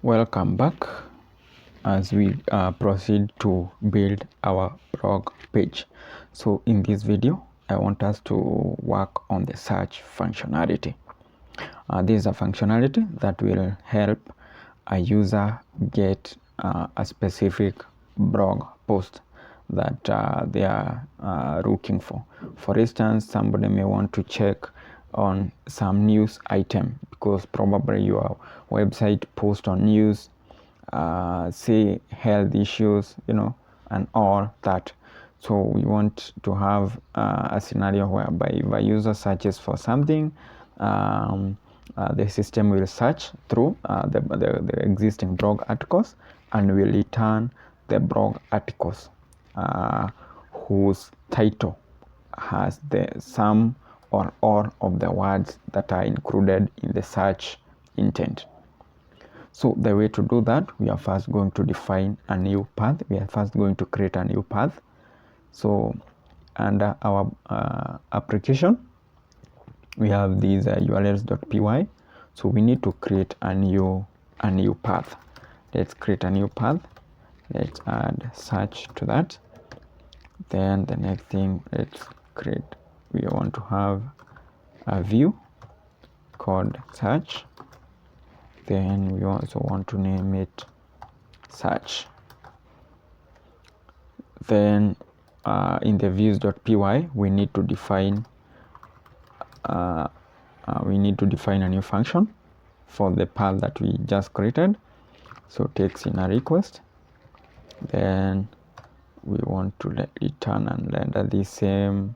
Welcome back as we proceed to build our blog page. So in this video I want us to work on the search functionality. This is a functionality that will help a user get a specific blog post that they are looking for. For instance, somebody may want to check on some news item because probably your website posts on news, say health issues, and all that. So we want to have a scenario whereby if a user searches for something, the system will search through the existing blog articles and will return the blog articles whose title has the some or all of the words that are included in the search intent. So the way to do that, we are first going to define a new path. We are first going to create a new path. So under our application, we have these urls.py. So we need to create a new path. Let's create a new path. Let's add search to that. Then the next thing, we want to have a view called search. Then we also want to name it search. Then in the views.py we need to define a new function for the path that we just created. So takes in a request, then we want to return and render the same.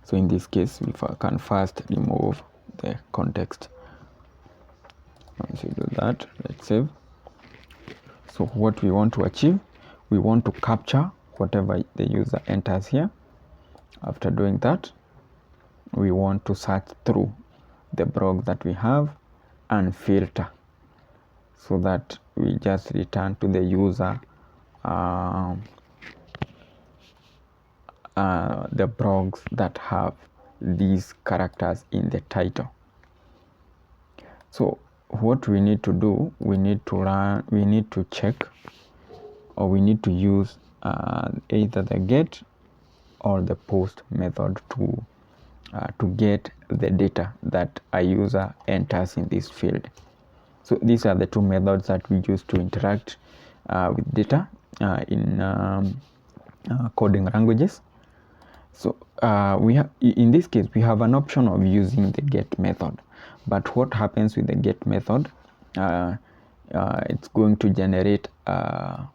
So in this case we can first remove the context. Once we do that, let's save. So what we want to achieve, we want to capture whatever the user enters here. After doing that, we want to search through the blog that we have and filter so that we just return to the user the blogs that have these characters in the title. So what we need to do, we need to check, or we need to use either the get or the post method to get the data that a user enters in this field. So these are the two methods that we use to interact with data in coding languages. So in this case we have an option of using the get method, but what happens with the get method, it's going to generate a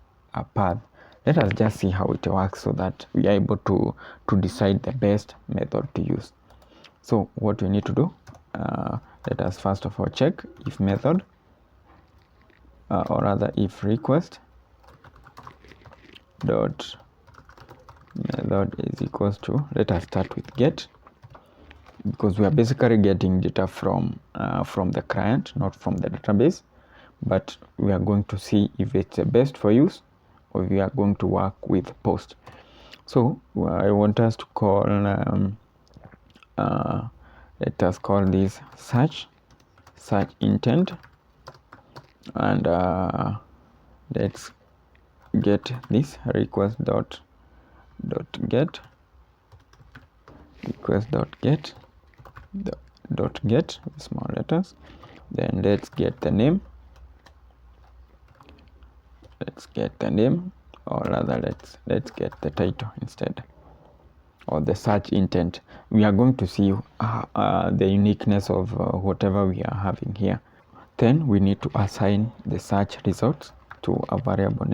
path. Let us just see how it works so that we are able to decide the best method to use. So what we need to do, let us first of all check if method or rather if request dot method is equals to, let us start with get, because we are basically getting data from the client, not from the database, but we are going to see if it's the best for use or we are going to work with post. So I want us to call let us call this search intent, and let's get this request dot get small letters. Then let's get the name, or rather let's get the title instead, or the search intent. We are going to see the uniqueness of whatever we are having here. Then we need to assign the search results to a variable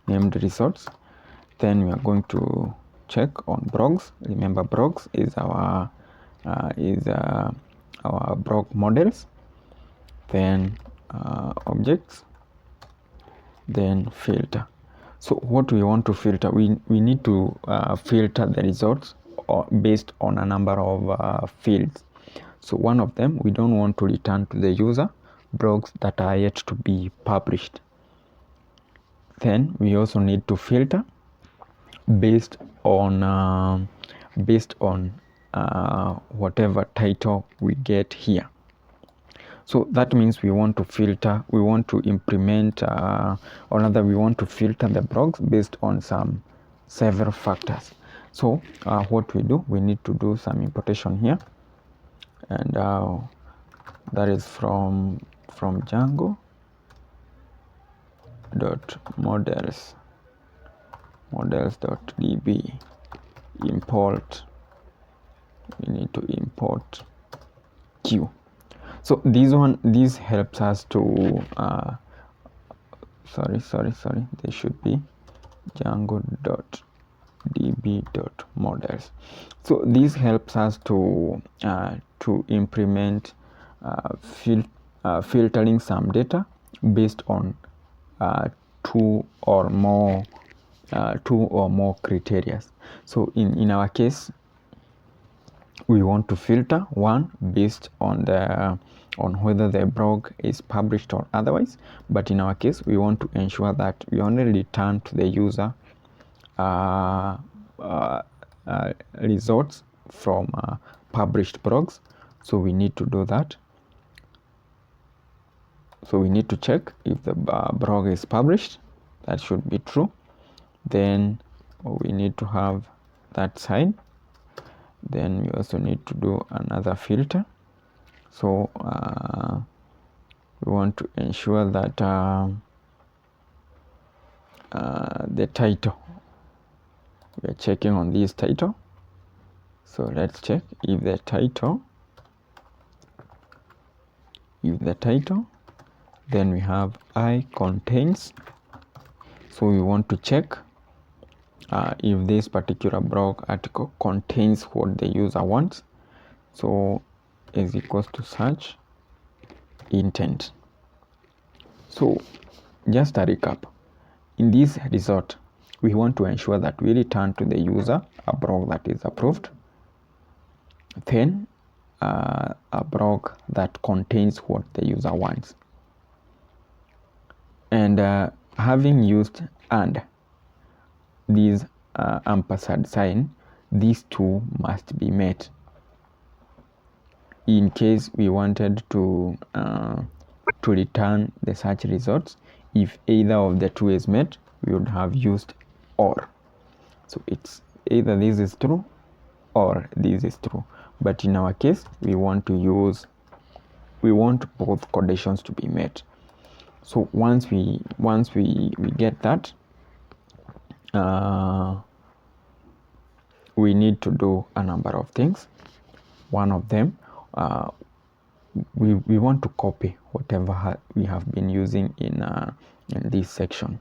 named results. Then we are going to check on blogs. Remember, blogs is our blog models. Then objects, then filter. So what we want to filter, we need to filter the results based on a number of fields. So one of them, we don't want to return to the user blogs that are yet to be published. Then we also need to filter based on whatever title we get here. So that means we want to filter, we want to implement, or rather we want to filter the blogs based on several factors. So what we do, we need to do some importation here, and that is from Django dot models.db import. We need to import Q. So this helps us to sorry, they should be django.db.models. So this helps us to implement filtering some data based on two or more criteria. So in our case, we want to filter one based on whether the blog is published or otherwise, but in our case we want to ensure that we only return to the user results from published blogs. So we need to do that. So we need to check if the blog is published. That should be true. Then we need to have that sign. Then we also need to do another filter. So we want to ensure that the title, we are checking on this title. So let's check if the title, then we have I contains. So we want to check if this particular blog article contains what the user wants. So is equals to search intent. So just a recap, in this result we want to ensure that we return to the user a blog that is approved, then a blog that contains what the user wants, and having used and this ampersand sign, these two must be met. In case we wanted to return the search results, if either of the two is met, we would have used or. So it's either this is true or this is true, but in our case we want both conditions to be met. So once we get that, we need to do a number of things. One of them, we want to copy whatever we have been using in this section.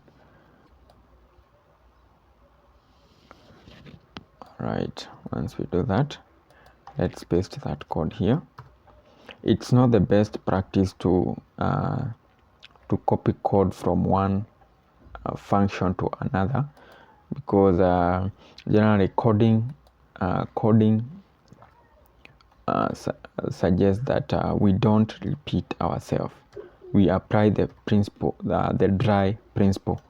Right, once we do that, let's paste that code here. It's not the best practice to copy code from one function to another, because generally coding suggests that we don't repeat ourselves. We apply the principle, the dry principle,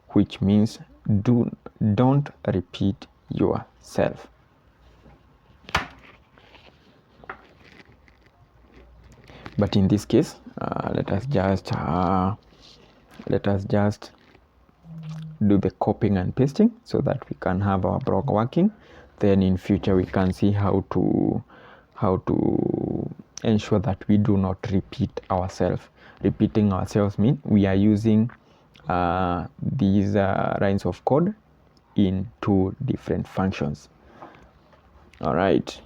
which means don't repeat yourself. But in this case, let us just do the copying and pasting so that we can have our blog working. Then in future we can see how to ensure that we do not repeat ourselves. Repeating ourselves means we are using these lines of code in two different functions. All right,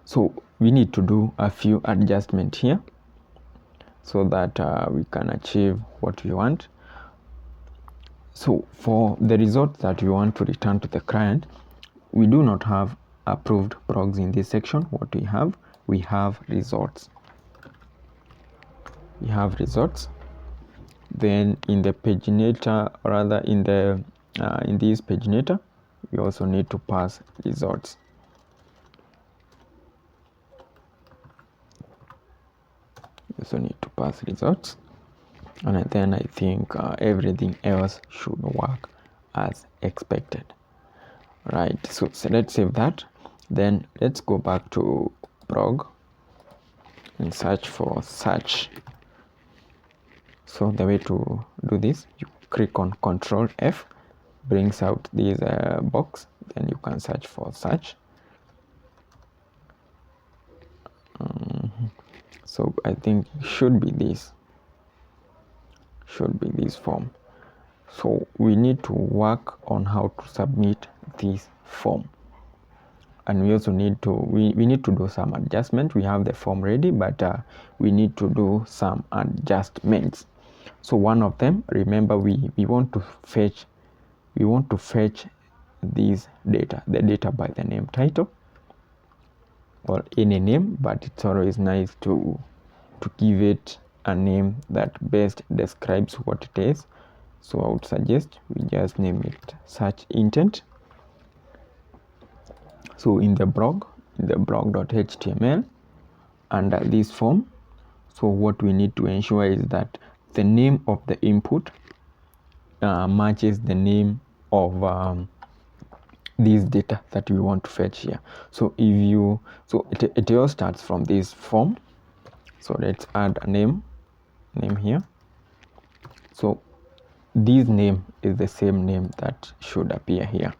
so we need to do a few adjustments here so that we can achieve what we want. So for the result that we want to return to the client, we do not have approved blogs in this section. What we have results. We have results. Then in the paginator, or rather in this paginator, we also need to pass results. We also need to pass results, and then I think everything else should work as expected. Right, so let's save that. Then let's go back to blog and search for search. So the way to do this, you click on Control F, brings out this box, then you can search for search. So I think should be this form. So we need to work on how to submit this form, and we also need to we need to do some adjustment. We have the form ready, but we need to do some adjustments. So one of them, remember, we want to fetch this data, the data by the name title or any name, but it's always nice to give it a name that best describes what it is. So I would suggest we just name it search intent. So in the blog.html, under this form, so what we need to ensure is that the name of the input matches the name of this data that we want to fetch here. So it all starts from this form. So let's add a name here. So this name is the same name that should appear here.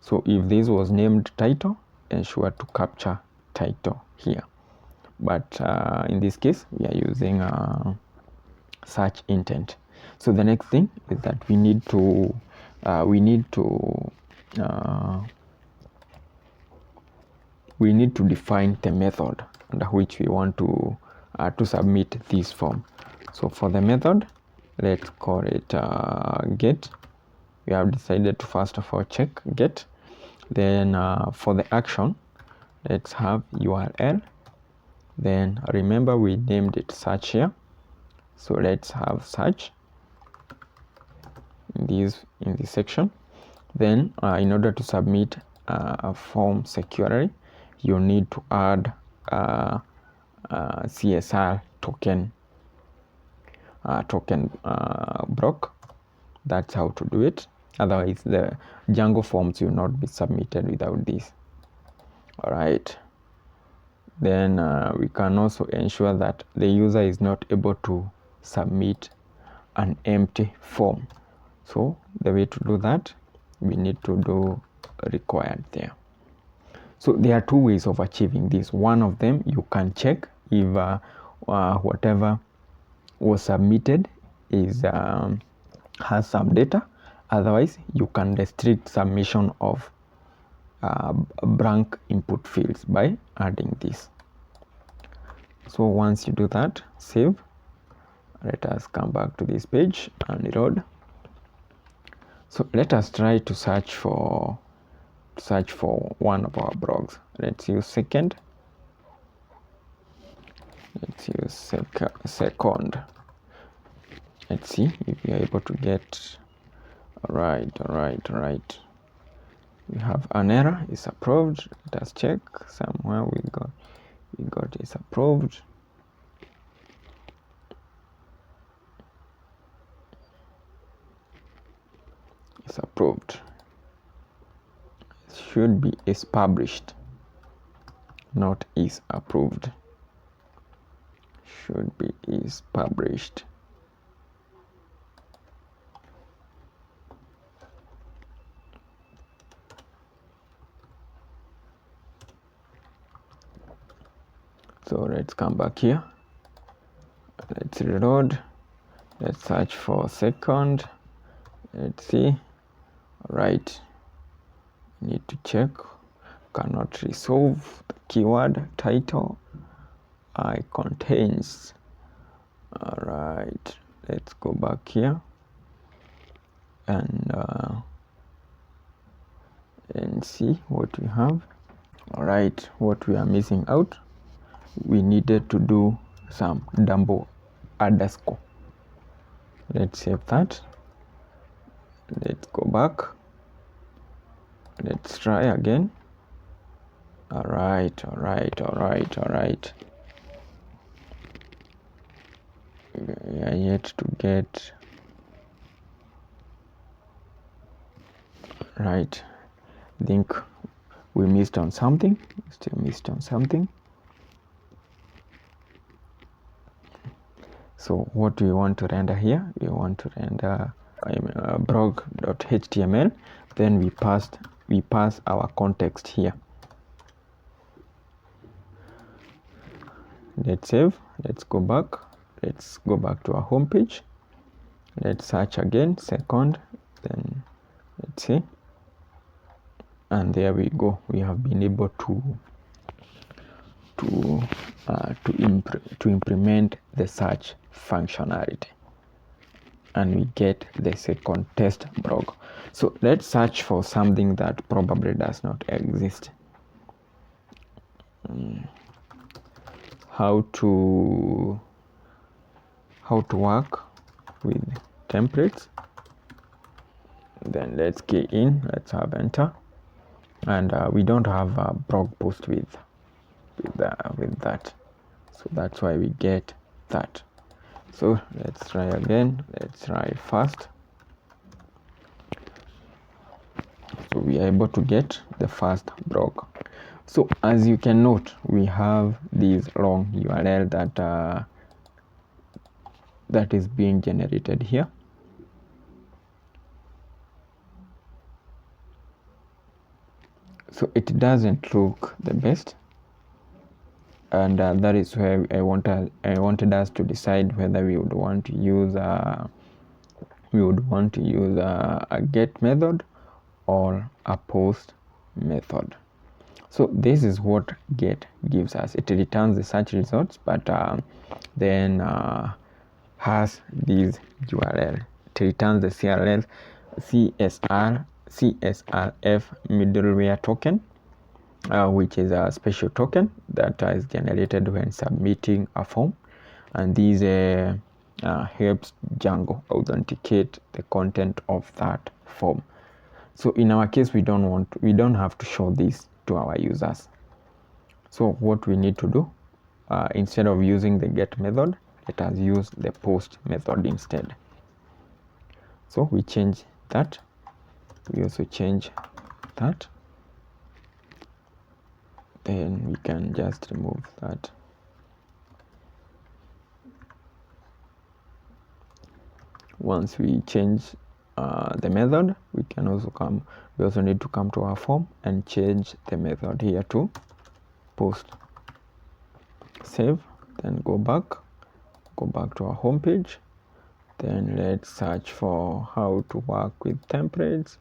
So if this was named title, ensure to capture title here. But in this case, we are using search intent. So the next thing is that we need to define the method under which we want to submit this form. So for the method, let's call it get. We have decided to first of all check get. Then for the action, let's have URL. Then remember we named it search here. So let's have search in this section. Then in order to submit a form securely, you need to add CSR token block. That's how to do it. Otherwise the Django forms will not be submitted without this. All right. Then we can also ensure that the user is not able to submit an empty form. So the way to do that, we need to do required there. So there are two ways of achieving this. One of them, you can check if whatever was submitted is has some data. Otherwise, you can restrict submission of blank input fields by adding this. So once you do that, save. Let us come back to this page and reload. So let us try to search for one of our blogs. Let's use second. Let's use second. Let's see if we are able to get. All right. We have an error. It's approved. Let us check somewhere. We got is approved. It's approved. It should be is published, not is approved. Should be is published. So let's come back here. Let's reload. Let's search for second. Let's see. All right. Need to check. Cannot resolve the keyword title. I contains. All right. Let's go back here and see what we have. All right. What we are missing out, we needed to do some double underscore. Let's save that. Let's go back. Let's try again. All right. We are yet to get. Right. I think we missed on something. Still missed on something. So what we want to render here, we want to render blog.html, then we pass our context here. Let's save, let's go back to our home page. Let's search again, second, then let's see, and there we go. We have been able to implement the search functionality, and we get the second test blog. So let's search for something that probably does not exist. How to work with templates. Then let's key in, let's have enter, and we don't have a blog post with that, so that's why we get that. So let's try again, let's try first. So we are able to get the first blog. So as you can note, we have this long URL that is being generated here. So it doesn't look the best, and that is where I wanted us to decide whether we would want to use a get method or a post method. So this is what get gives us. It returns the search results, but then has this URL. It returns the CSRF middleware token, which is a special token that is generated when submitting a form, and these helps Django authenticate the content of that form. So in our case, we don't have to show this to our users. So what we need to do, instead of using the get method, let us use the post method instead. So we change that. We also change that. Then we can just remove that. Once we change the method, we also need to come to our form and change the method here to post. Save, then go back to our home page. Then let's search for how to work with templates.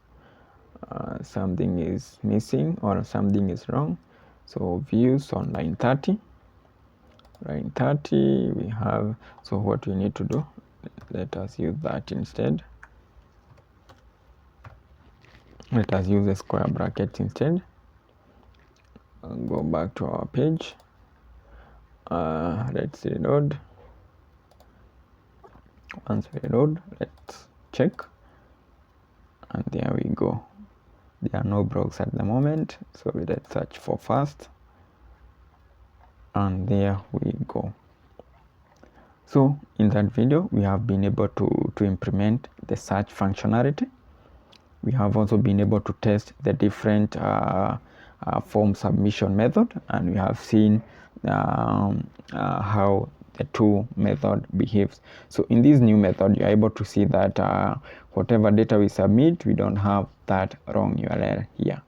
Something is missing or something is wrong. So views on line 30 we have. So what we need to do, let us use that instead. Let us use a square bracket instead. Go back to our page. Let's reload. Once we reload, let's check, and there we go. There are no blogs at the moment, so let's search for first, and there we go. So in that video, we have been able to implement the search functionality. We have also been able to test the different form submission method, and we have seen how the two method behaves. So in this new method, you're able to see that whatever data we submit, we don't have that wrong URL here.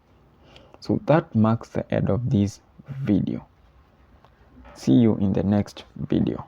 So that marks the end of this video. See you in the next video.